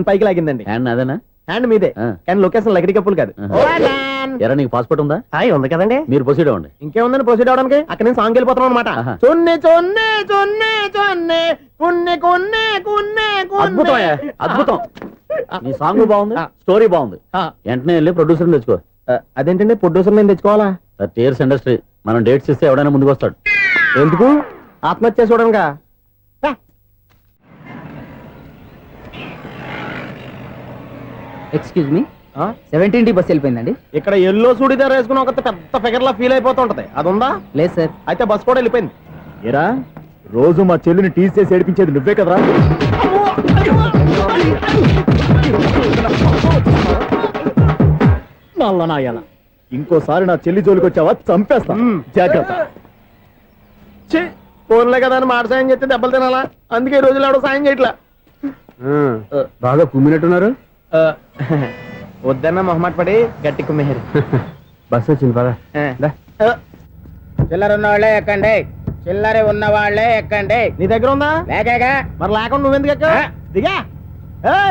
పైకి లాగిందండి. హ్యాండ్ అదేనా? హ్యాండ్ మీదే, కానీ లొకేషన్ లగడి కప్పులు కాదు. ఎరా నీకు పాస్పోర్ట్ ఉందా? ఉంది కదండి. మీరు ప్రొసీడ్ అవ్వండి. ఇంకేముందని ప్రొసీడ్ అవడానికి? అక్కడ నేను సాంగ్ వెళ్ళిపోతాం అనమాట. చొన్నే చొన్నే చొన్నే చొన్నే కున్నే కున్నే కున్నే అద్భుతం, అద్భుతం. నీ సాంగ్ బాగుంది, స్టోరీ బాగుంది. వెంటనే వెళ్ళి ప్రొడ్యూసర్ తెచ్చుకో. అదేంటండి ప్రొడ్యూసర్ నేను తెచ్చుకోవాలా? టీర్స్ ఇండస్ట్రీ, మనం డేట్స్ ఇస్తే ఎవడైనా ముందుకు వస్తాడు. ఎందుకు? ఆత్మహత్య చూడంగా. ఎక్స్క్యూజ్ మీ, 17D బస్ వెళ్ళిపోయిందండి. ఇక్కడ ఎల్లో చూడిదార్ వేసుకుని ఒక పెద్ద ఫిగర్ లా ఫీల్ అయిపోతుంటది, అది ఉందా? లేదు సార్. అయితే బస్ కూడా వెళ్ళిపోయింది. ఏరా రోజు మా చెల్లిని టీస్ చేసి ఏడిపించేది నువ్వే కదరా? నాయన, ఇంకోసారి నా చెల్లి జోలికి వచ్చావా చంపేస్తా, జాగ్రత్త. ఫోన్లే కదా అని మాట సాయం చేస్తే దెబ్బలు తినాలా? అందుకే ఈ రోజులు ఎవడో సాయం చేయట్లా. బాగా కుమ్మినట్టున్నారు. వద్దన్న మొహమాట పడి గట్టి కుమ్మేరు. బస్సు వచ్చింది పద. చిల్లర ఉన్న వాళ్ళే ఎక్కండి, చిల్లర ఉన్న వాళ్ళే ఎక్కండి. నీ దగ్గర ఉందా? లేకేగా. మరి లేకుండా నువ్వెందుకు ఎక్క? దిగా.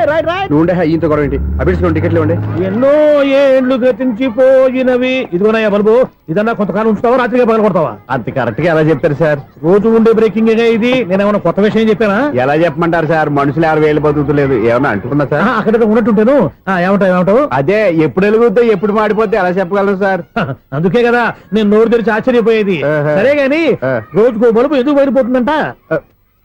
Right right. నువ్వుండే ఇంత గొడవ ఏంటి? అభిడ్చుకోండి, టికెట్లు ఇవ్వండి. ఎన్నో ఏండ్లు గతించిపోయినవి. ఇదిగోనయ్యా బల్బు, ఇదన్నా కొంతకాలం ఉంచుతావా, రాత్రిగా పగల కొడతావా? అంత కరెక్ట్ గా ఎలా చెప్తారు సార్? రోజు ఉండే బ్రేకింగ్ ఇది. నేనేమన్నా కొత్త విషయం చెప్పానా? ఎలా చెప్పమంటారు సార్? మనుషులు 60,000 బతుకుతలేదు, ఏమన్నా అంటున్నా సార్? అక్కడ ఉన్నట్టుంటాను. ఏమంటావు? అదే ఎప్పుడు వెలుగుతో ఎప్పుడు మాడిపోతే ఎలా చెప్పగలను సార్? అందుకే కదా నేను నోరు తెరిచి ఆశ్చర్యపోయేది. సరే గాని రోజుకో బల్బు ఎందుకు బయటపోతుందంట?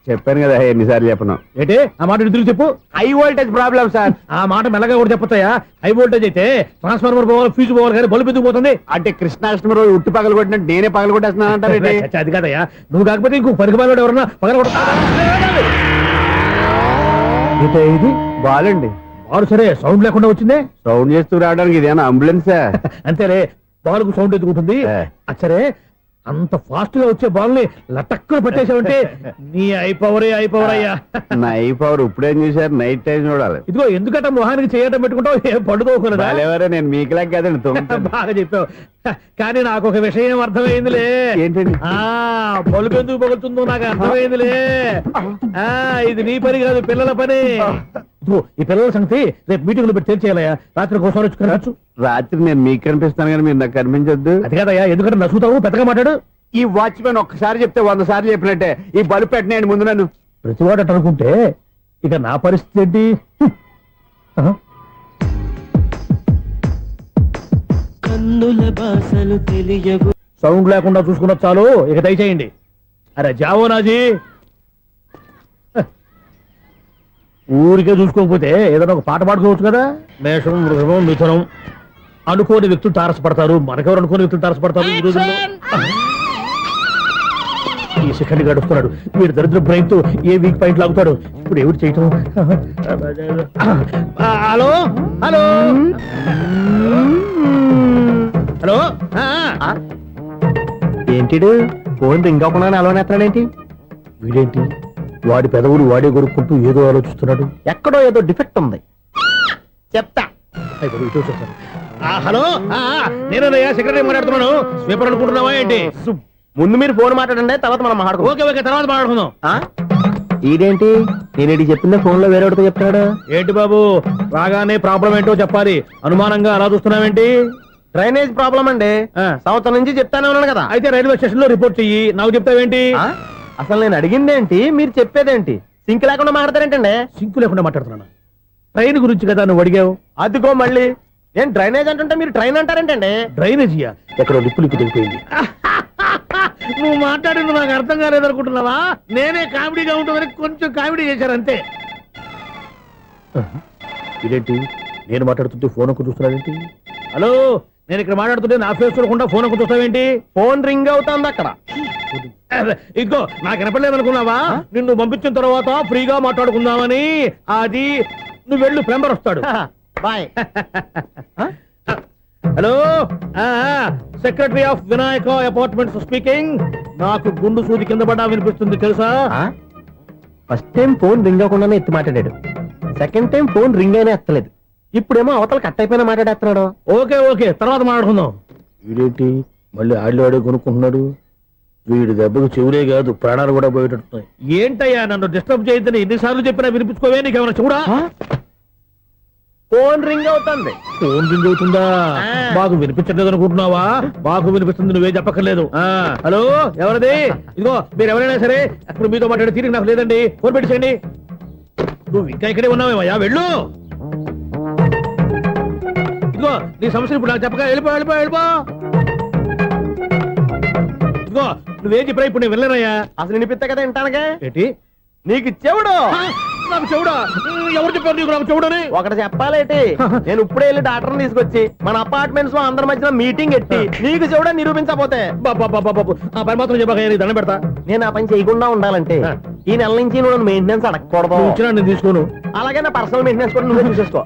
చెప్పాను కదా ఎన్నిసార్లు చెప్పను. ఏంటి ఆ మాట ఎదురు చెప్పు. High voltage problem sir. ఆ మాట మెల్లగా కూడా చెప్పొచ్చాయా? హై వోల్టేజ్ అయితే ట్రాన్స్ఫార్మర్ పోవాలి, ఫ్యూజ్ పోవాలి, కానీ బల్బు ఎందుకు పోతుంది? అంటే కృష్ణాష్టమి రోజు ఉట్టి పగలు కొట్టినట్టు నేనే పగలు కొట్టేస్తున్నాను అంటారు. అది కాదయ్యా, నువ్వు కాకపోతే ఇంకో పరిగబాలు ఎవరన్నా పగల కొడతా. ఇది బాలండి. బాలు సరే, సౌండ్ లేకుండా వచ్చిందే. సౌండ్ చేస్తూ రావడానికి ఇదేనా అంబులెన్సా? అంతేలే, బాలుకు సౌండ్ ఎందుకుంటుంది. సరే, అంత ఫాస్ట్ గా వచ్చే బాల్ని లటక్కులు పట్టేసావంటే నీ అయిపవరే అయ్యా. నా ఐ పవర్ ఇప్పుడేం చూసారు? నైట్ టైం చూడాలి. ఇదిగో ఎందుకంటే మొహానికి చేయటం పెట్టుకుంటావు, ఏం పండుకోకూడదా? నేను మీకులాగా కదండి. బాగా చెప్పావు, కానీ నాకు ఒక విషయం అర్థమైందిలే. ఏంటండి? బల్బు ఎందుకు పగులుతుందో నాకు అర్థమైందిలే. ఇది నీ పని కాదు, పిల్లల పని. ఈ పిల్లల సంగతి రేపు మీటింగ్ లో పెట్టి తెలిసేయాలయ్యా. రాత్రి కోసం వచ్చి రాత్రి నేను మీకు కనిపిస్తాను కానీ మీరు నాకు కనిపించొద్దు. అది కాదయ్యా, ఎందుకంటే నచ్చుతావు, పెద్దగా మాట్లాడు. ఈ వాచ్మెన్ ఒక్కసారి చెప్తే 100 సార్లు చెప్పినట్టే. ఈ బల్బు పెట్టినాయండి ముందు నన్ను. ప్రతివాడు అనుకుంటే ఇక నా పరిస్థితి ఏంటి? సౌండ్ లేకుండా చూసుకున్న చాలు, ఇక దయచేయండి. అరే జావో నాజీ, ఊరికే చూసుకోకపోతే ఏదైనా ఒక పాట పాడుకోవచ్చు కదా. మేషం, వృషభం, మిథునం అనుకోని వ్యక్తులు తారసపడతారు. మనకెవరు అనుకోని వ్యక్తులు తారసపడతారు ఈ రోజుల్లో? ఈ సెకండ్ గడుస్తున్నాడు వీడు దరిద్ర బ్రెయిన్ తో ఏ వీక్ పాయింట్ లాగుతాడు. ఇప్పుడు ఎవరు చేయటం? Hello hello hello. ఏంటి ఫోన్ రింగ్ అవ్వకుండా అలవనేస్తాడేంటి? వీడేంటి వాడి పెదవులు వాడే కొరుక్కుంటూ ఏదో ఆలోచిస్తున్నాడు. ఎక్కడో ఏదో డిఫెక్ట్ ఉంది, చెప్తా. హలో, నేనయ్యా సెక్రటరీ మాట్లాడుతున్నాను. స్వీపర్ అనుకుంటున్నావా ఏంటి? ముందు మీరు ఫోన్ మాట్లాడండి, తర్వాత మనం మాట్లాడుకో. ఓకే ఓకే, తర్వాత మాట్లాడుకుందాం. ఇదేంటి నేను చెప్పిందే ఫోన్ లో వేరేవాడితో చెప్తాడు? ఏంటి బాబు, రాగానే ప్రాబ్లం ఏంటో చెప్పాలి. అనుమానంగా అలా చూస్తున్నావేంటి? డ్రైనేజ్ ప్రాబ్లం అండి. సంవత్సరం నుంచి చెప్తానే ఉన్నాను కదా. అయితే రైల్వే స్టేషన్ లో రిపోర్ట్ చెయ్యి, నాకు చెప్తావేంటి? అసలు నేను అడిగిందేంటి, మీరు చెప్పేదేంటి? సింక్ లేకుండా మాట్లాడతారేంటండి? సింక్ లేకుండా మాట్లాడుతున్నాను. ట్రైన్ గురించి కదా నువ్వు అడిగావు. అదిగో మళ్ళీ ఏం డ్రైనేజ్ అంటుంటే మీరు ట్రైన్ అంటారేంటండి? డ్రైనేజీయా? ఎక్కడో లిప్పు దిగిపోయింది. నువ్వు మాట్లాడింది నాకు అర్థం కాలేదనుకుంటున్నావా? నేనే కామెడీగా ఉంటుందని కొంచెం కామెడీ చేశారంతే. ఇదేంటి నేను మాట్లాడుతుంటే ఫోన్ ఒక్క చూస్తున్నావేంటి? హలో, నేను ఇక్కడ మాట్లాడుతుంటే నా ఫేస్ చూడకుండా ఫోన్ ఒక్క చూస్తావేంటి? ఫోన్ రింగ్ అవుతుంది అక్కడ. ఇంకో నాకు వినపడలేదనుకున్నావా? నిన్ను పంపించిన తర్వాత ఫ్రీగా మాట్లాడుకుందామని. అది నువ్వు వెళ్ళు, ప్లంబర్ వస్తాడు. Bye. Hello, secretary of Vinayaka apartments speaking. నాకు గుండు సూది కింద పడ్డా వినిపిస్తుంది తెలుసా? ఫస్ట్ టైం ఫోన్ రింగ్ అవ్వకుండానే ఎత్తి మాట్లాడాడు, సెకండ్ టైం ఫోన్ రింగ్ అయినా ఎత్తలేదు, ఇప్పుడేమో అవతల కట్ అయిపోయినా మాట్లాడేస్తున్నాడు. ఓకే ఓకే, తర్వాత మాట్లాడుకుందాం. వీడేంటి మళ్ళీ ఆడివాడే కొనుక్కుంటున్నాడు? వీడి దెబ్బకు చెవులే కాదు, ప్రాణాలు కూడా పోయేటట్టున్నాయి. ఏంటయ్యా నన్ను డిస్టర్బ్ చేయొద్దని ఎన్నిసార్లు చెప్పినా వినిపించుకోవే? నీకేమైనా చూడా? ఫోన్ రింగ్ అవుతుంది. ఫోన్ రింగ్ అవుతుందా? ఆ. మాకు వినిపించట్లేదు అనుకుంటున్నావా? మాకు వినిపిస్తుంది, నువ్వే చెప్పక్కర్లేదు. హలో, ఎవరిది? ఇదిగో మీరు ఎవరైనా సరే ఇప్పుడు మీతో మాట్లాడే తీరిక నాకు లేదండి. ఫోన్ పెట్టేసేయండి. నువ్వు ఇంకా ఇక్కడే ఉన్నావేమయ్యా, వెళ్ళు. ఇదిగో నీ సమస్యలు ఇప్పుడు నాకు చెప్పక వెళ్ళిపో వెళ్ళిపో వెళ్ళిపో. ఇదిగో నువ్వేం చెప్పరా ఇప్పుడు నేను వెళ్ళానయ్యా. అసలు వినిపిస్తా కదా వింటానుగా. ఏంటి నీకు చెవుడు నాకు చెవుడా? ఎవరు చెప్పారు నీకు నాకు చెవుడని? ఒకటి చెప్పాలేటి. నేను ఇప్పుడే వెళ్ళి డాక్టర్ని తీసుకొచ్చి మన అపార్ట్మెంట్స్ లో అందరి మధ్యన మీటింగ్ ఎట్టి నీకు చెవుడని నిరూపించకపోతే బాబు ఆ పని మాత్రం చెప్పక నీకు దండం పెడతా. నేను ఆ పని చేయకుండా ఉండాలంటే ఈ నెల నుంచి నువ్వు మెయింటెనెన్స్ అడగకూడదు. నువ్వు ఇచ్చినా నేను తీసుకోను. అలాగే నా పర్సనల్ మెయింటెనెన్స్ కూడా నువ్వే చూసేసుకో.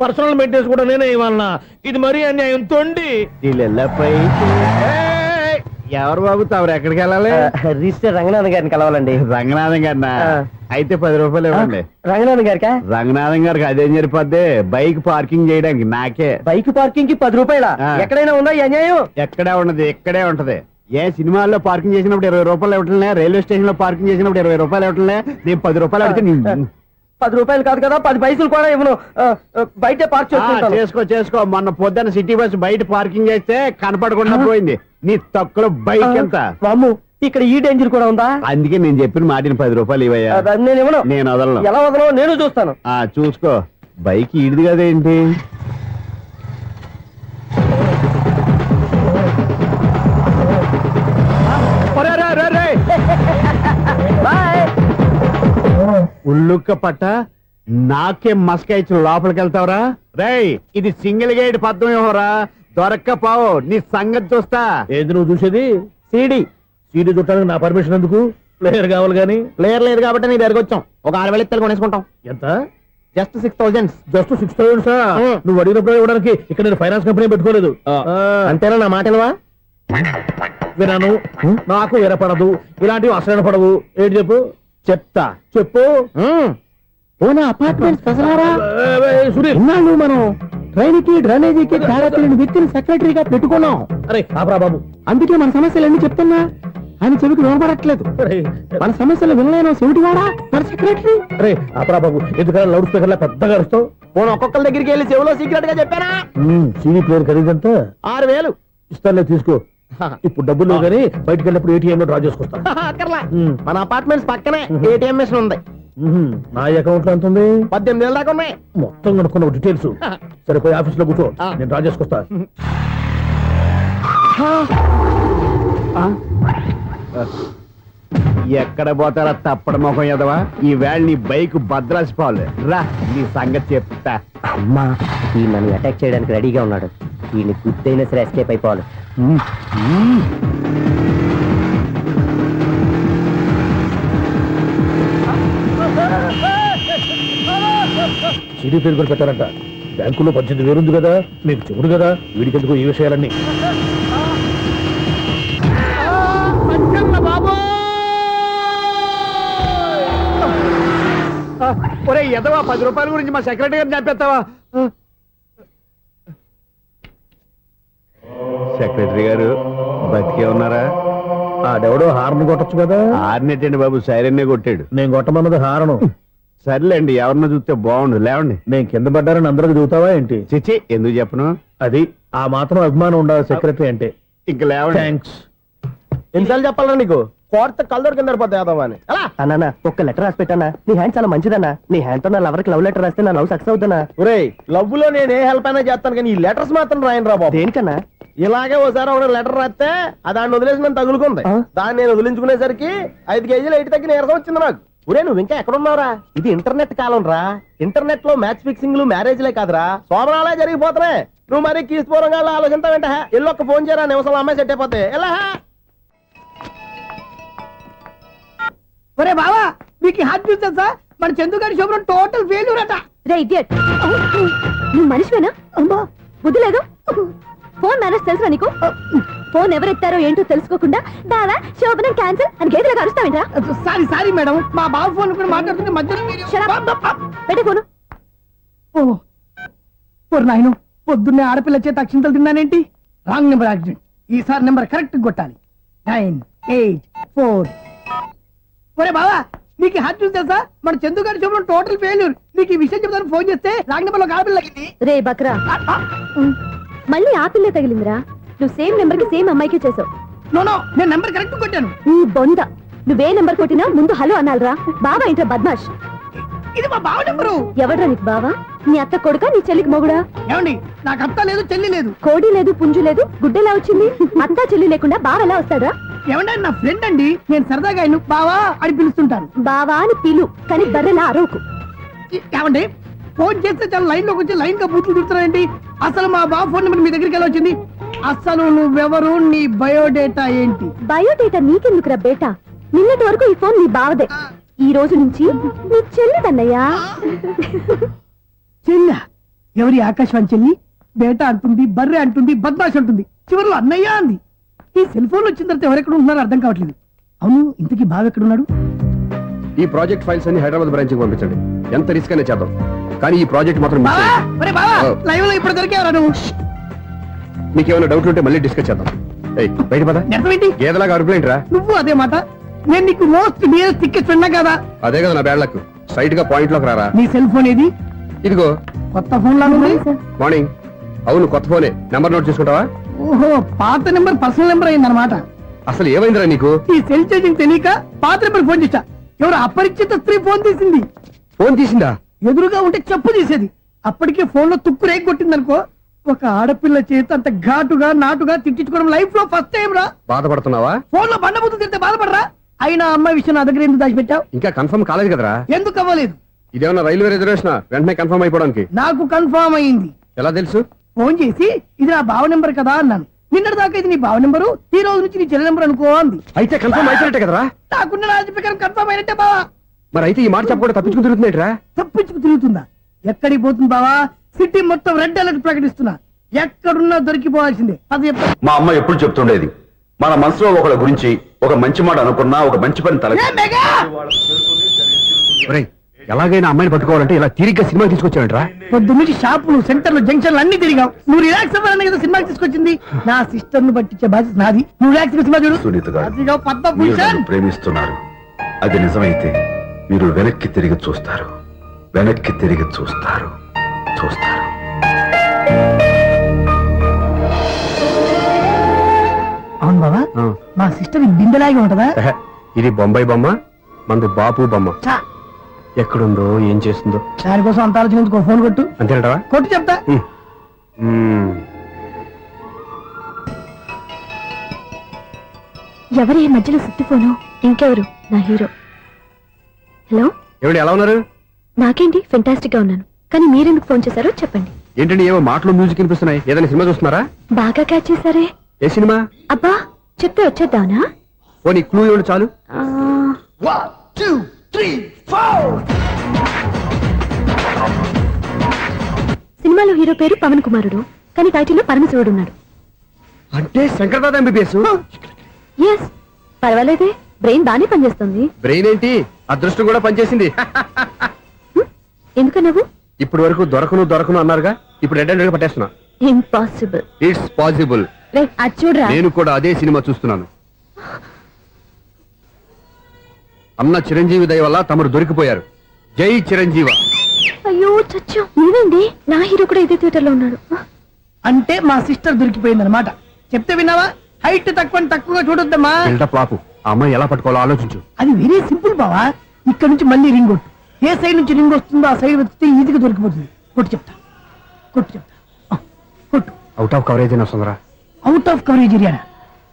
పర్సనల్ మెయింటెనెన్స్ కూడా నేనే ఇవ్వాలన్నా? ఇది మరీ అన్యాయం తొండి. ఎవరు బాబు తమరు ఎక్కడికి వెళ్ళాలి? రిజిస్టర్ రంగనాథ్ గారిని కలవాలండి. రంగనాథం గారినా? అయితే 10 రూపాయలు ఇవ్వండి. రంగనాథ్ గారికా? రంగనాథం గారికి అదేం సరిపోద్ది, బైక్ పార్కింగ్ చేయడానికి నాకే. బైక్ పార్కింగ్ కి 10 రూపాయల? ఎక్కడైనా ఉందా ఈ అన్యాయం? ఎక్కడే ఉండదు, ఇక్కడే ఉంటది. ఏ సినిమాల్లో పార్కింగ్ చేసినప్పుడు 20 రూపాయలు ఇవ్వట్లే, రైల్వే స్టేషన్ లో పార్కింగ్ చేసినప్పుడు 20 రూపాయలు ఇవ్వట్లే, నేను 10 రూపాయలు అడిగితే 10 రూపాయలు కాదు కదా, 10 పైసలు కూడా ఇవ్వను. బయట పార్క్ చేసుకుంటాను. చేసుకో. మొన్న పొద్దున్న సిటీ బస్ బయట పార్కింగ్ చేస్తే కనపడకుండా పోయింది. నీ తక్కువ బైక్ ఎంత? వామ్ము, ఇక్కడ ఈ డేంజర్ కూడా ఉందా? అందుకే నేను చెప్పిన మాటిని 10 రూపాయలు ఇవ్వయ్యా. నేను ఇవ్వను. నేను వదలను. ఎలా వదలవు నేను చూస్తాను. చూసుకో. బైక్ ఈడిది కదేంటి? ఉల్లుక్క పట్ట నాకే మస్క ఇచ్చిన లోపలికి వెళ్తావరా? రేయ్, ఇది సింగిల్ గేట్ పద్మం ఇవ్వరా, దొరక్కపోవు నీ సంగతి చూస్తా. ఏది నువ్వు చూసేది? సీడీ చుట్టానికి నా పర్మిషన్ ఎందుకు? ప్లేయర్ కావాలి గానీ. ప్లేయర్ లేదు కాబట్టి నీ దగ్గరకు వచ్చాం. ఒక 6,000 ఇత్తలు కొనేసుకుంటాం. ఎంత? జస్ట్ 6,000. జస్ట్ 6,000? నువ్వు అడిగినప్పుడు ఇవ్వడానికి ఇక్కడ నేను ఫైనాన్స్ కంపెనీ పెట్టుకోలేదు. అంతేనా? నా మాట వినవా? వినాను. నాకు వినపడదు. ఇలాంటివి అసలు పడవు. ఏంటి చెప్పు. చెప్తా. చెప్పు. అపార్ట్మెంట్స్ సురేష్, ఇన్నాళ్ళు మనం ట్రైన్ కి డ్రైనేజీకి తేడా తెలియని వ్యక్తిని సెక్రటరీగా పెట్టుకున్నాం. అరే ఆపరా బాబు. అందుకే మన సమస్యలన్నీ చెప్తున్నా ఆయన చెవికి వినపడట్లేదు. మన సమస్యలు వినలేను చెవిటివాడా మన సెక్రటరీ. అరే ఆపరా బాబు, ఎందుకన్నా లౌడ్ స్పీకర్ లా పెద్దగా అరుస్తావు? పోను ఒక్కొక్కరి దగ్గరికి వెళ్ళి చెవిలో సీక్రెట్ గా చెప్పానా? CD player ఖరీదంతా 6,000. ఇస్తానులే, తీసుకో. ఇప్పుడు డబ్బులు లేవు కానీ బయటకు వెళ్ళినప్పుడు ఏటీఎం లో డ్రా చేసుకొస్తా. అక్కర్లా. మన అపార్ట్మెంట్స్ పక్కనే ఏటీఎం మిషన్ ఉంది. నా అకౌంట్ లో ఎంత ఉంది? 18,000 దాకా ఉన్నాయి. మొత్తం కనుక్కున్న డీటెయిల్స్. సరే పోయి ఆఫీస్ లో కూర్చో, నేను డ్రా చేసుకొస్తా. ఎక్కడ పోతారా తప్పడ మొహం ఎదవా? ఈ వేళ నీ బైక్ భద్రాసిపోవాలి. రా, నీ సంగతి చెప్తా. అమ్మా, ఈ నన్ను అటాక్ చేయడానికి రెడీగా ఉన్నాడు. ఈయన గుద్దైనా సరే ఎస్కేప్ అయిపోవాలి. సీడీ ప్లేయర్ కూడా పెట్టారంట. బ్యాంకులో 18,000 ఉంది కదా, మీకు చెవుడు కదా, వీడికి ఎందుకు ఈ విషయాలన్నీ? ఒరే ఎదవా, 10 రూపాయల గురించి మా సెక్రటరీ గారిని చంపేస్తావా? సెక్రటరీ గారు బతికే ఉన్నారా? ఆడెవడో హార్న్ కొట్టచ్చు కదా. ఆరినెట్టండి బాబు, సైరన్నే కొట్టాడు. నేను కొట్టమన్నది హారను. సర్లేండి, ఎవరన్నా చూస్తే బాగుండు. లేవండి. నేను కింద పడ్డారని అందరికి చూతావా ఏంటి? చిచ్చి, ఎందుకు చెప్పను? అది ఆ మాత్రం అభిమానం ఉండాలి సెక్రటరీ అంటే. ఇంక లేవండి. థ్యాంక్స్. ఎన్నిసార్లు చెప్పాలరా నీకు? కోర్త కల్దోడు కింద పడతాయని. అన్నా ఒక్క లెటర్ రాసి పెట్టానా? నీ హ్యాండ్ చాలా మంచిదన్నా. నీ హ్యాండ్ తో నా లవర్కి లవ్ లెటర్ రాస్తే నా లవ్ సక్సెస్ అవుతానా? ఒరే, లవ్ లో నేను ఏ హెల్ప్ అయినా చేస్తాను కానీ ఈ లెటర్స్ మాత్రం రాయను రా బాబు. దేనికన్నా? ఇలాగే ఓసారి ఒక లెటర్ రాస్తే దాన్ని వదిలేసి నన్ను తగులుకుంది. దాన్ని నేను వదిలించుకునేసరికి 5 కేజీలు 8 తగ్గి నీరసం వచ్చింది నాకు. ఒరే, నువ్వు ఇంకా ఎక్కడున్నావురా? ఇది ఇంటర్నెట్ కాలం రా. ఇంటర్నెట్ లో మ్యాచ్ ఫిక్సింగ్లు మ్యారేజ్లే కాదురా, శోభనాలే జరిగిపోతున్నాయి. నువ్వు మరి కీస్పూరంగా ఆలోచించావంటే ఎల్లొక్క ఫోన్ చేయరా, నిమిషంలో అమ్మాయి సెట్ అయిపోతే ఎలా? ఒరే బావా, మీకు హార్ట్ న్యూస్ తెలుసా? మన చందుగారి శోభనం టోటల్ ఫెయిల్యూర్ అట. రే ఇడియట్, నువ్వు మనిషివేనా? అమ్మా, బుద్ధి లేదు. ఫోన్ మేనేజ్ తెలుసా నీకు? ఫోన్ ఎవరెత్తారో ఏంటో తెలుసుకోకుండా దాదా శోభనం క్యాన్సిల్ అని గేదెలకు అరుస్తావేంటా? సారీ మేడం, మా బావ ఫోన్ కూడా మాట్లాడుతుంటే మధ్యలో పెట్టే ఫోను. నాయను, పొద్దున్నే ఆడపిల్ల చేత అక్షింతలు తిన్నానేంటి? Wrong number accident. ఈసారి నెంబర్ కరెక్ట్ కొట్టాలి. 9, 8, 4. ఒరే బావా, నీకు హార్ట్ న్యూస్ తెలుసా? మన చందుగారి శోభనం టోటల్ ఫెయిల్యూర్. నీకు ఈ విషయం చెప్తాను ఫోన్ చేస్తే రాంగ్ నెంబర్ లో ఆడపిల్ల తగ్గింది. రే బక్రా మళ్ళీ ఆ పిల్లే తగిలిందిరా. నువ్వు సేమ్ నెంబర్ కి సేమ్ అమ్మాయికే చేసావు. నో నో, నేను నెంబర్ కరెక్ట్ కొట్టాను. నీ బొంద, నువ్వే నెంబర్ కొట్టినా ముందు హలో అనాలరా. బావా ఏంట్రా బద్మాష్. ఇది మా బావ నెంబరు. ఎవడ్రా నీకు బావా? నీ అత్త కొడుకా, నీ చెల్లికి మొగుడా? ఏమండి, నాకు అత్త లేదు చెల్లి లేదు. కోడి లేదు, పుంజు లేదు, గుడ్డెలా వచ్చింది? అత్త చెల్లి లేకుండా బావ ఎలా వస్తాడా? ఏమండి, ఆయన నా ఫ్రెండ్ అండి. నేను సరదాగా ఆయన బావా అని పిలుస్తుంటాను. బావా అని పిలు, కానీ బర్రెలా అరవకు. ఏమండి, ఫోన్ చేస్తే చాలా లైన్ లోకి వచ్చి లైన్ గా బూతులు తిడుతున్నాయండి. అసలు మా బావ ఫోన్ నెంబర్ మీ దగ్గరికి ఎలా వచ్చింది? అసలు నువ్వెవరు, నీ బయోడేటా ఏంటి? బయోడేటా నీకెందుకురా బేటా? నిన్నటి వరకు ఈ ఫోన్ నీ బావదే, ఈ రోజు నుంచి నీ చెల్లిదన్నయ్యా. చెల్ల ఎవరి? ఆకాశవాణి చెల్లి. బేటా అంటుంది, బర్రె అంటుంది, బద్మాష్ అంటుంది, చివరిలో అన్నయ్య అంది. ఈ సెల్ ఫోన్ వచ్చిన తర్వాత ఎవరెక్కడ ఉంటున్నారో అర్థం కావట్లేదు. అవును, ఇంతకీ బావ ఎక్కడున్నాడు? ఈ ప్రాజెక్ట్ ఫైల్స్ అన్ని హైదరాబాద్ బ్రాంచ్ కి పంపించండి. ఎంత రిస్క్ అనే చేద్దాం, కానీ ఈ ప్రాజెక్ట్ మాత్రం miss బావా, చేయొద్దు. ఒరే బావా, లైవ్ లో ఇప్పుడు దొరికేవరా నువ్వు? మీకు ఏమైనా డౌట్ ఉంటే మళ్ళీ డిస్కస్ చేద్దాం. ఏయ్, బయట పద. నిజమేంటి? గేదలాగా అరుపులేంట్రా? నువ్వు అదే మాట. నేను నీకు మోస్ట్ డియరెస్ట్ టికెట్ విన్నా కదా. అదే కదా నా బ్యాడ్ లక్. స్ట్రైట్ గా పాయింట్ లోకి రారా. నీ సెల్ ఫోన్ ఏది? ఇదిగో కొత్త ఫోన్ లాగా ఉంది. మార్నింగ్. అవును, కొత్త ఫోనే. నెంబర్ నోట్ చేసుకుంటావా? ఓహో, పాత నెంబర్ పర్సనల్ నెంబర్ అయిందన్నమాట. అసలు ఏమైందిరా నీకు? ఈ సెల్ చేంజింగ్ తెలియక పాత నెంబర్ ఫోన్ చేశా. ఎవరు అపరిచిత స్త్రీ ఫోన్ తీసింది. ఫోన్ తీసిందా? ఎదురుగా ఉంటే చెప్పు తీసేది. అప్పటికే ఫోన్ లో తుక్కు రేగి కొట్టిందనుకో. ఒక ఆడపిల్ల చేత అంత ఘాటుగా నాటుగా తిట్టించుకోవడం లైఫ్ లో ఫస్ట్ టైం రా. బాధపడుతున్నావా? ఫోన్ లో బండబూతులు తింటే బాధపడరా? అయినా అమ్మాయి విషయం నా దగ్గర ఎందుకు దాచిపెట్టావు? ఇంకా కన్ఫర్మ్ కాలేదు కదరా. ఎందుకు అవ్వలేదు? ఇదేమన్నా రైల్వే రిజర్వేషన్? వెంటనే కన్ఫర్మ్ అయిపోవడానికి. నాకు కన్ఫర్మ్ అయింది. ఎలా తెలుసు? ఫోన్ చేసి ఇది నా బావ నెంబర్ కదా అన్నాను. నిన్నటి దాకా ఇది నీ బావ నెంబరు, ఈ రోజు నుంచి నీ చెల్లి నెంబర్ అనుకో అంది. అయితే కన్ఫర్మ్ అయిపోయినట్టే కదరా. నాకున్న రాజు ప్రకారం కన్ఫర్మ్ అయినట్టే బావా. మరి అయితే ఈ మాట చెప్పకుండా తప్పించుకుని తిరుగుతున్నట్రా? తప్పించుకు తిరుగుతుందా? ఎక్కడికి పోతుంది బావా? సిటీ మొత్తం రెడ్ అలర్ట్ ప్రకటిస్తున్నా. ఎక్కడున్నా దొరికిపోవాల్సిందే. అది చెప్తా. మా అమ్మ ఎప్పుడు చెప్తుండేది, మన మనసులో ఒకళ్ళ గురించి ఒక మంచి మాట అనుకున్నా ఒక మంచి పని తల ఏ మెగా! ఒరేయ్, ఎలాగైనా అమ్మాయిని పట్టుకోవాలంటే ఇలా తిరిగ్గా సినిమా తీసుకొచ్చాడంట్రా. పొద్దున్నుంచి షాపులు, సెంటర్లు, జంక్షన్లు అన్ని తిరిగావు. నువ్వు రిలాక్స్ అవ్వాలని కదా సినిమాకి తీసుకొచ్చింది. నా సిస్టర్ ను పట్టించే బాధ్యత నాది. నువ్వు రిలాక్స్ సినిమా చూడు. సునీత గారు, అదిగో మీరు పద్మభూషణ్. నన్ను ప్రేమిస్తున్నారు. అది నిజమైతే మీరు వెనక్కి తిరిగి చూస్తారు, వెనక్కి తిరిగి చూస్తారు, చూస్తారు. అవును బావా, ఆ. మా సిస్టర్ బిందెలాగే ఉంటదా? ఎహె, ఇది బొంబాయి బొమ్మ, మంది బాపు బొమ్మ. చా, ఎక్కడుందో ఏం చేస్తుందో. దానికోసం అంత ఆలోచించుకో. ఫోన్ కొట్టు. అంతేనంటావా? కొట్టు చెప్తా. ఎవరి ఈ మధ్యలో సుత్తి ఫోను? ఇంకెవరు? నా హీరో. హలో, ఏమిటి, ఎలా ఉన్నారు? నాకేంటి ఫెంటాస్టిక్ గా ఉన్నాను, కానీ మీరెందుకు ఫోన్ చేశారో చెప్పండి. ఏంటండి ఏమో మాటలు మ్యూజిక్ వినిపిస్తున్నాయి. ఏదైనా సినిమా చూస్తున్నారా? బాగా క్యాచ్ చేశారే. ఏ సినిమా? అబ్బా, చెప్తే వచ్చేద్దానా? ఓ నీ క్లూ ఇవ్వండి చాలు. ఆ, 1 2 3 4. సినిమాలో హీరో పేరు పవన్ కుమారుడు, కానీ టైటిల్లో పరమశివుడు ఉన్నాడు. అంటే శంకర్దాద ఎంబీబీఎస్. ఎస్, పర్వాలేదే, బ్రెయిన్ బానే పనిచేస్తుంది. బ్రెయిన్ ఏంటి, అదృష్టం కూడా పనిచేసింది. ఎందుకన్నావు? ఇప్పటి వరకు దొరకను అన్నారుగా, ఇప్పుడు రెడ్ హ్యాండెడ్ గా పట్టేస్తున్నా. ఇంపాసిబుల్. It's possible. రే, అది చూడరా. నేను కూడా అదే సినిమా చూస్తున్నాను. అన్న చిరంజీవి దయ వల్ల తమరు దొరికిపోయారు. జై చిరంజీవ. అయ్యో చచ్చో, నేనండి, నా హీరో కూడా ఇదే థియేటర్ లో ఉన్నాడు. అంటే మా సిస్టర్ దొరికిపోయింది అనమాట. చెప్తే విన్నావా? హైట్ తక్కువగా చూడొద్దమ్మా. బిల్డప్ లాపు. ఆ అమ్మాయి ఎలా పట్టుకోవాలో ఆలోచించు. అది వెరీ సింపుల్ బావా. ఇక్కడ నుంచి మళ్ళీ రింగ్ కొట్టు. ఏ సైడ్ నుంచి రింగ్ వస్తుందో ఆ సైడ్ వెతికితే ఈజీగా దొరికిపోతుంది. కొట్టు చెప్తా. ఆ, కొట్టు. అవుట్ ఆఫ్ కవరేజ్ అయినా సుందరా. అవుట్ ఆఫ్ కవరేజ్ ఏరియా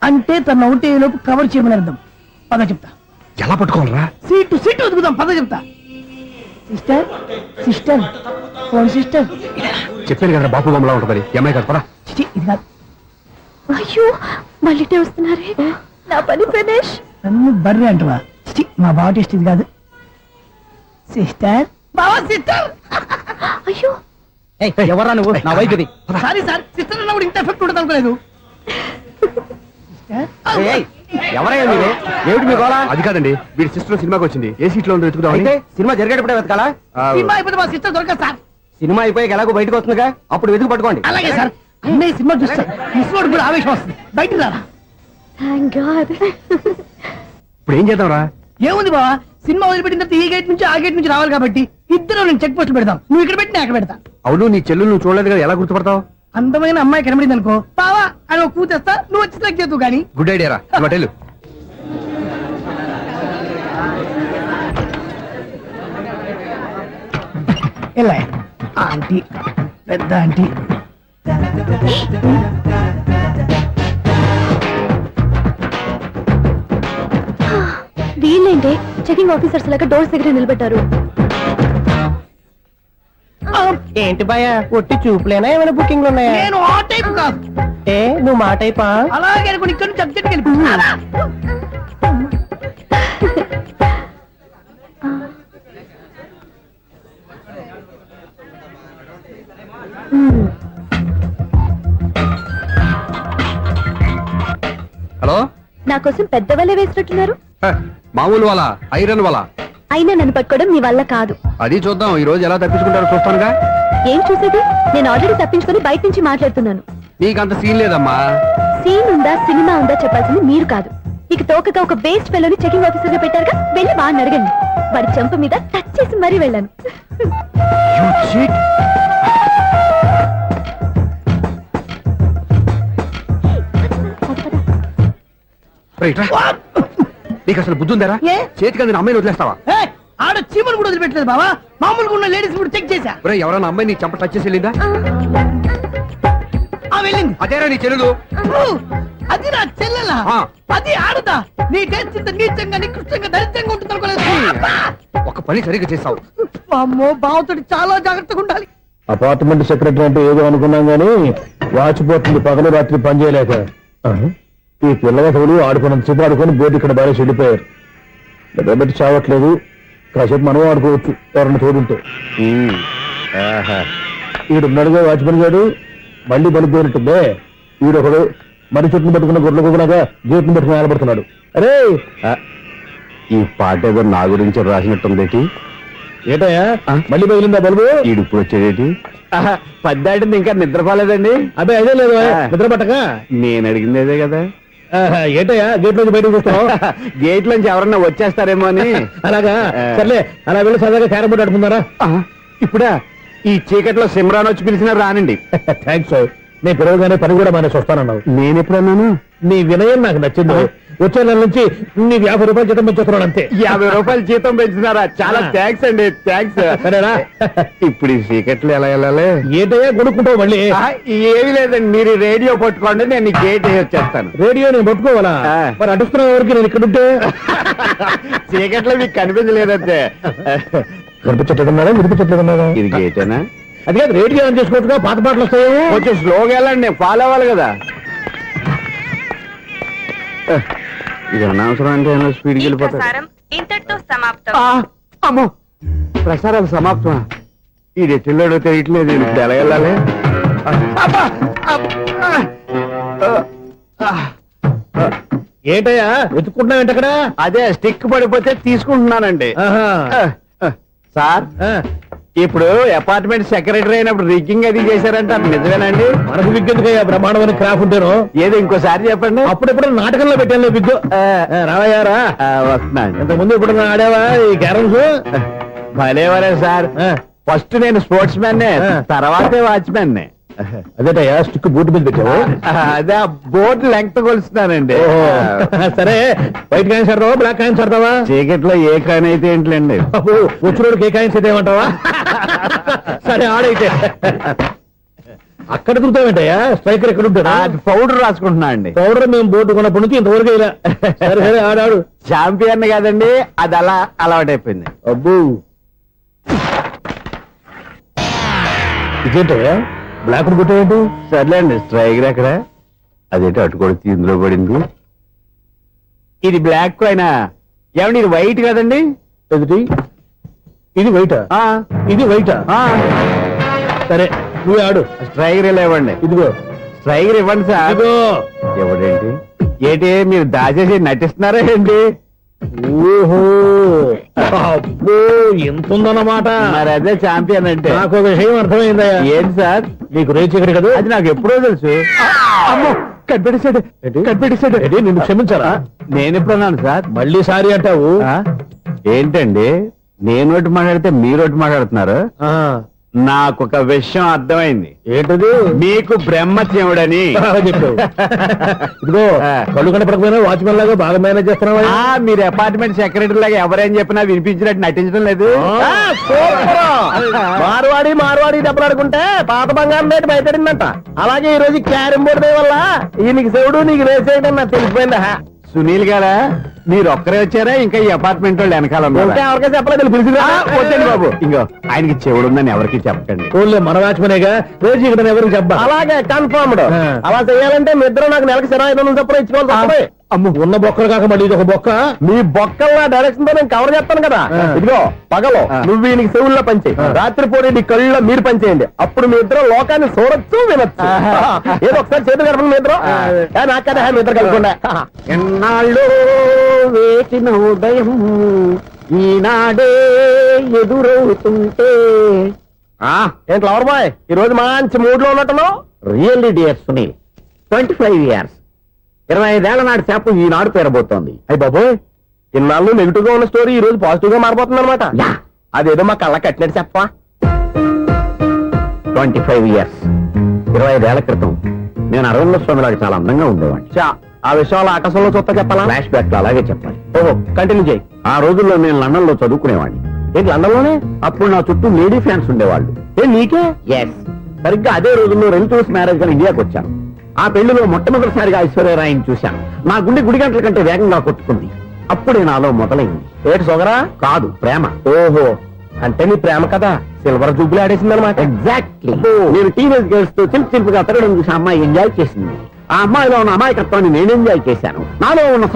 అంటే తన అవుట్ అయ్యే లోపు కవర్ చేయమని అర్థం. పద చెప్తా. ఎలా పట్టుకోవాలరా? సీటు వెతుకుదాం. పద చెప్తా. Sister phone sister. చెప్పాను కదా బాపు బొమ్మలా ఉంటుంది. అమ్మాయి కదా, పదా. చిచి, ఇది కాదు. అయ్యో, మళ్ళీ వస్తున్నారే. నా పని ఫినిష్. నన్ను బర్రె అంటవా? చిచి, మా బావ టేస్ట్ ఇది కాదు. సిస్టర్, బావా సిస్టర్. అయ్యో, ఎవరా నువ్వు? నా వైఫ్ ఇది. సారీ సార్, సిస్టర్ అన్నప్పుడు ఇంత ఎఫెక్ట్ ఉండదు అనుకోలేదు. ఎవరయ్యా మీరు? ఏమిటి మీ గోళ? అది కాదండి, వీడి సిస్టర్ సినిమాకి వచ్చింది. ఏ సీట్ లో ఉందో వెతుకుదాం. అయితే సినిమా జరిగేటప్పుడే వెతకాలా? సినిమా అయిపోతే మా సిస్టర్ దొరకదు సార్. సినిమా అయిపోయాక ఎలాగో బయటకు వస్తుందిగా, అప్పుడు వెతుకు పట్టుకోండి. అలాగే సార్. అన్నయ్య సినిమా చూస్తారు. మిస్ కూడా ఆవేశం వస్తుంది. బయటికి రారా. Thank God. ఇప్పుడు ఏం చేద్దాంరా? ఏముంది బావా, సినిమా వదిలిపెట్టిన తర్వాత ఈ గేట్ నుంచి ఆ గేట్ నుంచి రావాలి కాబట్టి ఇద్దరు నేను చెక్ పోస్ట్ పెడతాం, నువ్వు ఇక్కడ పెట్టి నేను అక్కడ పెడతా. అవును నీ చెల్లెలు నువ్వు చూడలేదు కదా, ఎలా గుర్తుపడతావు? అందమైన అమ్మాయి కనబడింది అనుకో, బావా అని ఒక కూతేస్తా, నువ్వు వచ్చి సెలెక్ట్ చేద్దు కానీ. గుడ్ ఐడియా రా, హోటల్. ఎలా ఆంటీ, పెద్ద ఆంటీ. వీళ్ళేంటి చెకింగ్ ఆఫీసర్స్ లాగా డోర్స్ దగ్గర నిలబెట్టారు. ఏంటి భయ ఒట్టి చూపులేనా ఏమైనా బుకింగ్లు ఉన్నాయా? నేను ఆ టైప్ కాదు. ఏ నువ్వు మా టైపా? అలాగే అనుకుని ఇక్కడ నుంచి అర్జెంట్కి వెళ్ళిపోతున్నా. హలో, నా కోసం పెద్ద వలే వేసినట్టున్నారు. మామూలు వాళ్ళ ఐరన్ వాళ్ళ. అయినా నన్ను పట్టుకోవడం మీ వల్ల కాదు. అది చూద్దాం ఈ రోజు ఎలా తప్పించుకుంటారో చూస్తానుగా. ఏం చూసేది? నేను ఆల్రెడీ తప్పించుకొని బయట నుంచి మాట్లాడుతున్నాను. నీకంత సీన్ లేదమ్మా. సీన్ ఉందా సినిమా ఉందా చెప్పాల్సింది మీరు కాదు. మీకు తోకగా ఒక బేస్ట్ ఫెలోని చెకింగ్ ఆఫీసర్ గా పెట్టారుగా, వెళ్ళి వాడిని అడగండి. వాడి చెంప మీద టచ్ చేసి మరీ వెళ్ళాను. నీకు అసలు బుద్ధి ఉందారా? ఏ? చేతికి అందిన అమ్మాయిని వదిలేస్తావా? ఏయ్, ఆడ చీమలు కూడా వదిలిపెట్టలేదు బావా. మామూలుగా ఉన్న లేడీస్ కూడా చెక్ చేశా. ఒరేయ్, ఎవరైనా అమ్మాయి నీ చెంప టచ్ చేసి వెళ్ళిందా? ఆ వెళ్ళింది. అదేరా నీ చెల్లెలు. అది నా చెల్లెలా? ఆ. అది ఆడదా? నీ టేస్ట్ ఇంత నీచంగా నికృష్టంగా దరిద్రంగా ఉంటుంది అనుకోలేదు. ఒక పని సరిగ్గా చేస్తావు. అమ్మో, బావతోటి చాలా జాగ్రత్తగా ఉండాలి. అపార్ట్మెంట్ సెక్రటరీ అంటే ఏదో అనుకున్నాం గానీ వాచిపోతుంది పగలు రాత్రి పని చేయలేక. ఈ పిల్లగతులు ఆడుకున్నంత సేపు ఆడుకొని బోర్డు ఇక్కడ బాగా చెడిపోయారు. నిద్రబెట్టి చావట్లేదు. కాసేపు మనం ఆడుకోవచ్చు ఎవరన్నా తోడుంటే. ఈడున్నాడుగా వాచ్మెన్ గారు, మళ్ళీ బలిపోయినట్టుందే. ఈడొకడు మరి చెట్టును పట్టుకున్న గొడ్ల కుక్కలాగా గేట్ను పట్టుకుని నిలబడుతున్నాడు. అరే, ఈ పాట ఏదో నా గురించి రాసినట్టుంది. ఏటయ్యా మళ్ళీ పగిలిందా బల్బు? ఈడు ఇప్పుడు వచ్చేదేటి? పద్దాటింది ఇంకా నిద్రపోలేదండి. అదే అదే లేదు నిద్ర పట్టక. నేను అడిగింది అదే కదా. ఏటయ్యా గేట్ నుంచి బయటకు చూస్తావు? గేట్ లోంచి ఎవరన్నా వచ్చేస్తారేమో అని. అలాగా, సర్లే అలా వెళ్ళి సరదాగా క్యారం బోర్డు ఆడుకుందారా? ఇప్పుడా? ఈ చీకట్లో సిమ్రాన్ వచ్చి పిలిచినా రానండి. థ్యాంక్స్. నేను పిలవగానే పని కూడా మానేసి వస్తానన్నావు. నేను ఎప్పుడన్నాను? నీ వినయం నాకు నచ్చింది. వచ్చే నెల నుంచి నీ 50 రూపాయలు జీతం పెంచుతున్నాడు అంతే. 50 రూపాయలు జీతం పెంచినారా? చాలా థ్యాంక్స్ అండి, థ్యాంక్స్. సరేనా? ఇప్పుడు ఈ చీకట్లు ఎలా వెళ్ళాలి? ఏంటయ్యా కొనుక్కుంటావు మళ్ళీ? ఏమి లేదండి, మీరు రేడియో పట్టుకోండి, నేను ఈ గేట్ వేసి వచ్చేస్తాను. రేడియో నేను పట్టుకోవాలా? మరి అడుస్తున్న వరకు నేను ఇక్కడ ఉంటే చీకట్లో మీకు కనిపించలేదంటే. కనిపించట్లేదన్నారా వినిపించట్లేదన్నారా? ఇది గేటేనా? అది కాదు, రేడియో ఆన్ చేసుకోవచ్చుగా, పాత పాటలు వస్తాయేమో. కొంచెం స్లోగా వెళ్ళండి, నేను ఫాలో అవ్వాలి కదా. ఇది అనవసరం అంటే స్పీడ్కి వెళ్ళిపోతారు. ఇంతటితో సమాప్తం. అమ్మో, ప్రసారాలు సమాప్తమా? ఈ రెట్టిల్లోడో తెలియట్లేదు, ఇప్పుడు ఎలా వెళ్ళాలి? ఏంటయ్యా వెతుక్కుంటున్నావు అక్కడ? అదే స్టిక్ పడిపోతే తీసుకుంటున్నానండి. సార్, ఇప్పుడు అపార్ట్మెంట్ సెక్రటరీ అయినప్పుడు రిగ్గింగ్ అది చేశారంటే అది నిజమేనండి? మనకు విగ్గెందుకయ్యా, బ్రహ్మాండమైన క్రాఫ్ ఉంటాను. ఏదో ఇంకోసారి చెప్పండి. అప్పుడెప్పుడు నాటకంలో పెట్టాను విగ్గు. రావయ్యారా? వస్తున్నాను. ఇంతకుముందు ఇప్పుడు ఆడావా ఈ క్యారమ్స్? భలేవరే సార్. ఫస్ట్ నేను స్పోర్ట్స్ మ్యాన్, తర్వాతే వాచ్మెన్. అదేటయ్యా స్టిక్ బూట్ మీద పెట్టావు? అదే బోర్డు లెంగ్త్ కొలుస్తున్నానండి. సరే, వైట్ కాయిన్స్ ఆడతావా బ్లాక్ కాయిన్స్ ఆడతావా? చీకట్లో ఏ కాయిన్ అయితే ఏంటండి? వచ్చినోడికి ఏ కాయిన్స్ అయితే ఏమంటావా? సరే ఆడైతే. అక్కడ దొరుకుతావేంటయ్యా? స్ట్రైకర్ ఎక్కడ ఉంటారా? పౌడర్ రాసుకుంటున్నా అండి. పౌడర్ మేము బోర్డు కొన్నప్పటి నుంచి ఇంతవరకు ఇలా. సరే సరే ఆడాడు. ఛాంపియన్ కాదండి, అది అలా అలవాటైపోయింది. అబ్బు, ఇదేంటయ్యా బ్లాక్ కొట్టేయండి? సర్లేండి, స్ట్రైకర్ ఎక్కడ? అదేంటి అటుకొడితే ఇందులో పడింది. ఇది బ్లాక్ కాయినా? ఏమండి ఇది వైట్ కదండి? ఎదుటి ఇది వైటా? ఇది వైటా? సరే నువ్వే ఆడు. స్ట్రైకర్ ఇలా ఇవ్వండి. ఇదిగో స్ట్రైకర్ ఇవ్వండి సార్. ఇదిగో. ఎవడేంటి? ఏంటి మీరు దాచేసి నటిస్తున్నారా ఏంటి? ఓహో, అబ్బో ఎంత ఉందన్నమాట. మరి అదే ఛాంపియన్ అంటే. నాకు ఒక విషయం అర్థమైందయ్యా. ఏంటి సార్? నీకు రేచి ఇక్కడ కదా? అది నాకు ఎప్పుడో తెలుసు. అమ్మో, కనిపెట్టేశాడు, కనిపెట్టేశాడు. నిన్ను క్షమించారా? నేను ఎప్పుడన్నాను సార్? మళ్ళీ సారీ అంటావు? ఏంటండి నేనోటి మాట్లాడితే మీరోటి మాట్లాడుతున్నారు నాకు ఒక విషయం అర్థమైంది. ఏంటది? మీకు బ్రహ్మత్యముడని బాగా చెప్పావు. ఇదిగో కళ్ళు కనపడకపోయినా వాచ్మెన్ లాగా బాగా మేనేజ్ చేస్తున్నావా? మీరు అపార్ట్మెంట్ సెక్రటరీ లాగా ఎవరేం చెప్పినా వినిపించినట్టు నటించడం లేదు. మార్వాడి దెబ్బలాడుకుంటే పాత బంగారం రేటు బయటడిందంట. అలాగే ఈ రోజు క్యారం బోర్డు వల్ల ఈయనకి శివుడు నీకు రేసేయడం నాకు తెలిసిపోయిందా? సునీల్ గారా, మీరు ఒక్కరే వచ్చారా ఇంకా ఈ అపార్ట్మెంట్ వాళ్ళు వెనకాల ఉన్నారా? ఇంకా ఎవరికీ చెప్పలేదు పిలిచిరా. వద్దండి బాబు, ఇంకో ఆయనకి చెవుడుందని ఎవరికి చెప్పండి. ఊళ్ళో మన వాచ్మెనేగా రోజు ఇక్కడ ఎవరికి చెప్పా. అలాగే కన్ఫర్మ్డ్. అలా చేయాలంటే మీ ఇద్దరు నాకు నెలకి 25,000 చొప్పున ఇచ్చుకోవాలి. అమ్మ ఉన్న బొక్కలు కాక మళ్ళీ ఇది ఒక బొక్క. మీ బొక్కల డైరెక్షన్ తో నేను కవర్ చేస్తాను కదా. ఇదిగో పగలో నువ్వు ఈయనకి చెవుల్లో పంచేయి, రాత్రి పూట నీ కళ్ళలో మీరు పంచేయండి. అప్పుడు మీ ఇద్దరు లోకాన్ని చూడొచ్చు వినొచ్చు. ఏదో ఒకసారి చేతులు కలపండి మీ ఇద్దరు. నాకు కదా మీ ఇద్దరు కలుపుకుండా. ఎన్నాళ్ళు వేసిన ఉదయం ఈనాడే ఎదురవుతుంటే. ఏంటి లవర్ బాయ్, ఈ రోజు మంచి మూడ్ లో ఉన్నట్టున్నావు. రియల్లీ డియర్ సునీల్, 25 years 25 ఏళ్ల నాటి చేప ఈనాడు పేరబోతోంది. అయ్యి బాబోయ్, ఇన్నాళ్ళు నెగిటివ్ గా ఉన్న స్టోరీ ఈ రోజు పాజిటివ్ గా మారిపోతుంది అనమాట. అదేదో మా కళ్ళ కట్టినట్టు చెప్పా. 25 years 25 ఏళ్ల క్రితం నేను అరవింద స్వామిలాగా చాలా అందంగా ఉండేవాడిని. ఆ విషయాలు ఆకాశంలో చూస్తా చెప్పాలా? ఫ్లాష్ బ్యాక్ లో అలాగే చెప్పాలి. ఓహో, కంటిన్యూ చేయి. ఆ రోజుల్లో నేను లండన్ లో చదువుకునేవాడిని. ఏంటి లండన్ లోనే? అప్పుడు నా చుట్టూ లేడీ ఫ్యాన్స్ ఉండేవాళ్ళు. నీకే? ఎస్, సరిగ్గా అదే రోజుల్లో రిలేటివ్స్ మ్యారేజ్ గా ఇండియాకి వచ్చాను. ఆ పెళ్లిలో మొట్టమొదటిసారిగా ఐశ్వర్యరాయని చూశాను. నా గుండె గుడి గంటల కంటే వేగంగా కొట్టుకుంది. అప్పుడే నాలో మొదలైంది. ఏటి సొగరా? కాదు, ప్రేమ. ఓహో, అంటే నీ ప్రేమ కదా సిల్వర్ జూబ్లీ ఆడేసింది అనమాట. ఎగ్జాక్ట్లీ. నేను టీనేజ్ గర్ల్స్ తో చిలుపుగా తిరగడం చూసి అమ్మాయి ఎంజాయ్ చేసింది. ఆ అమ్మాయిలో ఉన్న అమాయకత్వాన్ని నేను ఎంజాయ్ చేశాను. నాలో ఉన్న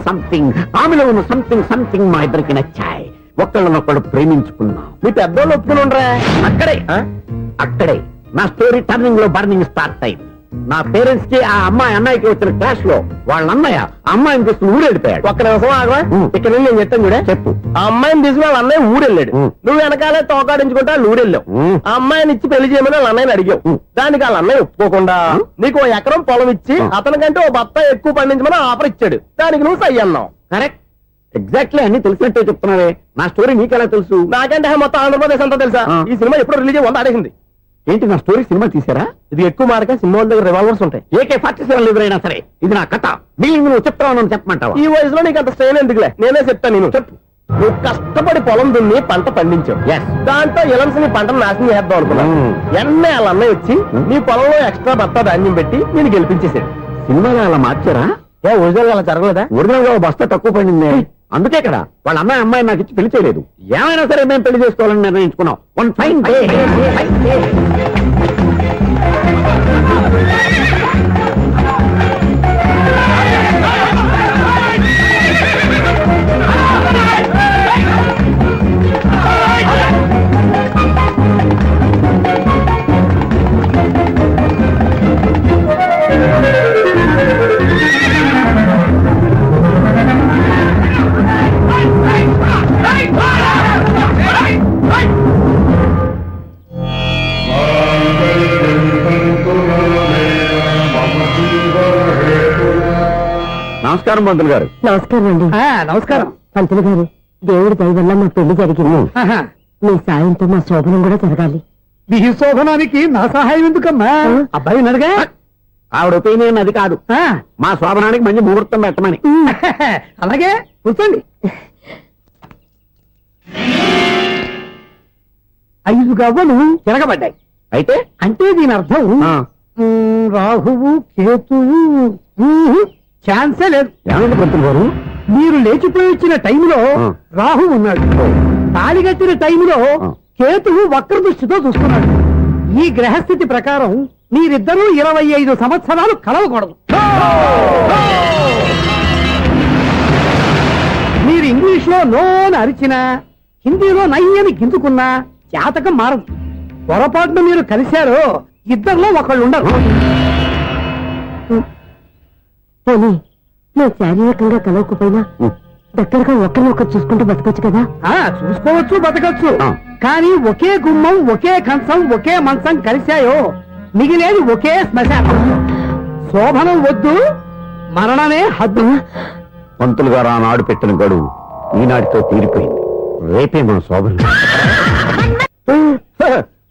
సంథింగ్ ఆమెలో ఉన్న సంథింగ్ మా ఇద్దరికి నచ్చాయి. ఒక్కళ్ళనొక్కడు ప్రేమించుకున్నాం. మీ పెద్దోళ్ళు ఒప్పుకుని ఉండరా? అక్కడే నా స్టోరీ టర్నింగ్ లో బర్నింగ్ స్టార్ట్ అయింది. నా పేరెంట్స్ కి ఆ అమ్మాయి అన్నయ్యకి వచ్చిన క్లాష్ లో వాళ్ళ అన్నయ్య ఆ అమ్మాయిని తీసుకుని ఊరెళ్ళిపోయాడు. ఒక్క నిమిషం ఆగవా? ఇక్కడ నుండి నేను చెప్తాను కూడా. చెప్పు. ఆ అమ్మాయిని తీసుకుని వాళ్ళ అన్నయ్య ఊరెళ్ళాడు. నువ్వు వెనకాలే తోకాడించుకుంటా ఊరెళ్ళావు. ఆ అమ్మాయిని ఇచ్చి పెళ్లి చేయమని వాళ్ళ అన్నయ్యని అడిగావు. దానికి వాళ్ళ అన్నయ్య ఒప్పుకోకుండా నీకు 1 ఎకరం పొలం ఇచ్చి అతనికంటే ఓ బత్త ఎక్కువ పండించమని ఆఫర్ ఇచ్చాడు. దానికి నువ్వు సై అన్నావు. కరెక్ట్, ఎగ్జాక్ట్లీ అన్ని తెలిసినట్టే చెప్తున్నావే. నా స్టోరీ నీకెలా తెలుసు? నాకంటే మొత్తం ఆంధ్రప్రదేశ్ అంతా తెలుసా? ఈ సినిమా ఎప్పుడు రిలీజ్ అయ్యి 100 ఆడేసింది. ఏంటి, నా స్టోరీ సినిమా తీసారా? ఇది ఎక్కువ మార్క సినిమా వాళ్ళ దగ్గర రివాల్వర్స్ ఉంటాయి. AK-47 ఎదురైనా సరే ఇది నా కథ. మిగిలిన నువ్వు చెప్తావు చెప్పమంటావా? ఈ వయసులో నీకు అంత స్ట్రెయిన్ ఎందుకులే, నేనే చెప్తాను. నేను చెప్పు. నువ్వు కష్టపడి పొలం దున్ని పంట పండించావు. దాంతో ఇలమ్స్ నీ పంటను నాశనం చేద్దాం అనుకున్నావు. ఎన్నే వాళ్ళ అన్నయ్య వచ్చి నీ పొలంలో ఎక్స్ట్రా బత్తా ధాన్యం పెట్టి నేను గెలిపించేసాడు. సినిమాలో అలా మార్చారా? ఒరిజినల్ అలా జరగలేదా? ఒరిజినల్ గా బస్తా తక్కువ పడింది. అందుకే కదా వాళ్ళ అమ్మాయి నాకు ఇచ్చి పెళ్లి చేయలేదు. ఏమైనా సరే మేము పెళ్లి చేసుకోవాలని నిర్ణయించుకున్నాం. One fine day. నమస్కారం పంతులు గారు. నమస్కారం అండి. నమస్కారం. పంతులు గారు, దేవుడి దయ వల్ల మా పెళ్లి జరిగింది. మీ సాయంతో మా శోభనం కూడా జరగాలి. నీ శోభనానికి నా సహాయం ఎందుకమ్మా? అబ్బాయి నడగా. ఆవిడ ఒపీనియన్ అది కాదు. మా శోభనానికి మంచి ముహూర్తం పెట్టమని. అలాగే కూర్చోండి. 5 గవ్వలు తిరగబడ్డాయి. అయితే అంటే దీని అర్థం రాహువు కేతువు ఛాన్సే లేదు. ఏమైంది పంతులు గారు? మీరు లేచిపోయి వచ్చిన టైంలో రాహు ఉన్నాడు. తాళిగట్టిన టైంలో కేతువు వక్ర దృష్టితో చూస్తున్నాడు. ఈ గ్రహస్థితి ప్రకారం మీరిద్దరూ 25 సంవత్సరాలు కలవకూడదు. మీరు ఇంగ్లీష్ లో నోని అరిచినా, హిందీలో నయ్యని గింజుకున్నా జాతకం మారదు. పొరపాటున మీరు కలిశారో ఇద్దరిలో ఒకళ్ళు ఉండరు. పోనీ నువ్వు శారీరకంగా కలవకపోయినా దగ్గరగా ఒకరినొకరు చూసుకుంటూ బతకొచ్చు కదా? చూసుకోవచ్చు, బతకచ్చు. కానీ ఒకే గుమ్మం, ఒకే కంచం, ఒకే మంచం కలిశాయో మిగిలేది ఒకే శ్మశానం. శోభనం వద్దు, మరణమే హద్దు. పంతులు గారు ఆనాడు పెట్టిన గడువు ఈనాటితో తీరిపోయింది. రేపే మన శోభన.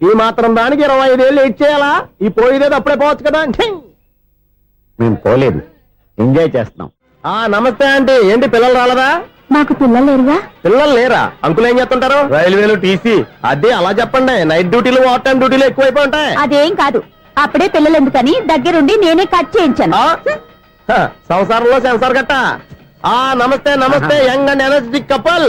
ఈ మాత్రం దానికి 25 ఏళ్ళు వెయిట్ చేయాలా? ఈ పోయేదేదో అప్పుడే పోవచ్చు కదా. మేము పోలేదు, ఎంజాయ్ చేస్తున్నాం. నమస్తే ఆంటీ. ఏంటి పిల్లలు రాలదా? మాకు పిల్లలు లేరుగా. పిల్లలు లేరా? అంకులు ఏం చేస్తుంటారు? రైల్వేలు టీసీ. అదే అలా చెప్పండి. నైట్ డ్యూటీలు ఓవర్ టైం డ్యూటీలు ఎక్కువైపోయి ఉంటాయి. అదేం కాదు, అప్పుడే పిల్లలు ఎందుకని దగ్గరుండి నేనే కట్ చేయించాను. సంసారంలో సెన్సార్ గట్ట. నమస్తే నమస్తే, young and energetic couple.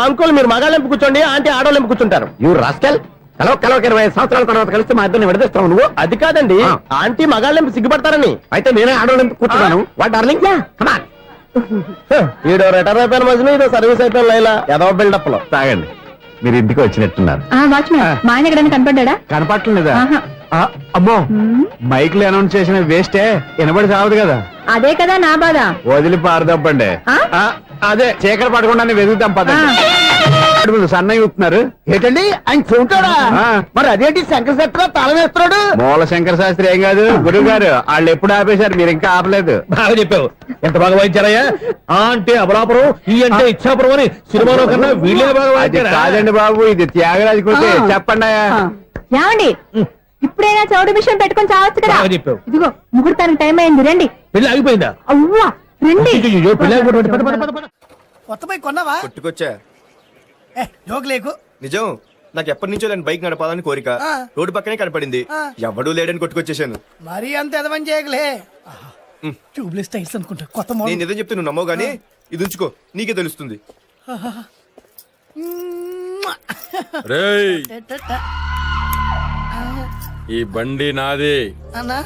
Uncle మీరు మగాళ్ళెంపు కూర్చోండి, ఆంటీ ఆడోళ్ళెంపు కూర్చుంటారు. యూ రాస్కెల్, కలవక 20 సంవత్సరాల తర్వాత కలిస్తే మా ఇద్దరిని విడదీస్తావు నువ్వు. అది కాదండి, ఆంటీ మగాళ్ళెంపు సిగ్గుపడతారని. అయితే నేనే ఆడోళ్ళని కూర్చున్నాను. What darling, come on. ఈడో రిటైర్ అయిపోయిన మధ్యన ఇదో సర్వీస్ అయిపోయిన లైలా ఏదో బిల్డప్ లో. తాగండి, మీరు ఇంటికి వచ్చినట్టున్నారు. వాచ్మెన్ మా ఆయన ఎక్కడైనా కనపడ్డా? కనపట్లేదా? అమ్మో, మైక్లు అనౌన్స్ చేసిన వేస్టే, వినబడి సావదు కదా. అదే కదా నా బాధ. వదిలి పారదప్పండి. అదే చీకటి పడకుండా వెతుకుతాం పదండి. సన్నయ్య చూస్తున్నారు ఏంటండి ఆయన చూంటాడా? మరి అదేంటి శంకర శెట్టిలో తాళం వేస్తున్నాడు? మూల శంకర శాస్త్రి ఏం కాదు, గురువు గారు వాళ్ళు ఎప్పుడు ఆపేశారు, మీరు ఇంకా ఆపలేదు. బాగా చెప్పావు. ఎంత బాగా వాయించారయ్యా. ఆ అంటే అబలాపురం, ఈ అంటే ఇచ్చాపురం అని సినిమాలో కన్నా వీళ్ళే బాగా అది వాయించారా? కాదండి బాబు, ఇది త్యాగరాజు కొట్టే. చెప్పండి. ఏమండి, ఇప్పుడైనా చౌడు మిషన్ పెట్టుకొని చావచ్చు కదా. బాగా చెప్పావు. ఇదిగో ముహూర్తానికి టైం అయింది, రండి. పెళ్లి ఆగిపోయిందా? అవ్వా రండి. అయ్యయ్యో, పెళ్లి ఆగిపోయింది. పద, పద, పద, పద. కొత్త బైక్ కొన్నావా? కొట్టుకొచ్చా. జోక్ లేకు. నిజం, నాకు ఎప్పటి నుంచో దాని బైక్ నడపాలని కోరిక. రోడ్డు పక్కనే కనపడింది, ఎవడూ లేడని కొట్టుకొచ్చేసాను. మరీ అంత ఎదవని చేయగలే. ట్యూబ్లెస్ టైల్స్ అనుకుంటా, కొత్త మోడల్. నేను నిజం చెప్తే నువ్వు నమ్మవు గానీ ఇది ఉంచుకో, నీకే తెలుస్తుంది. రేయ్, ఈ బండి నాది. అన్నా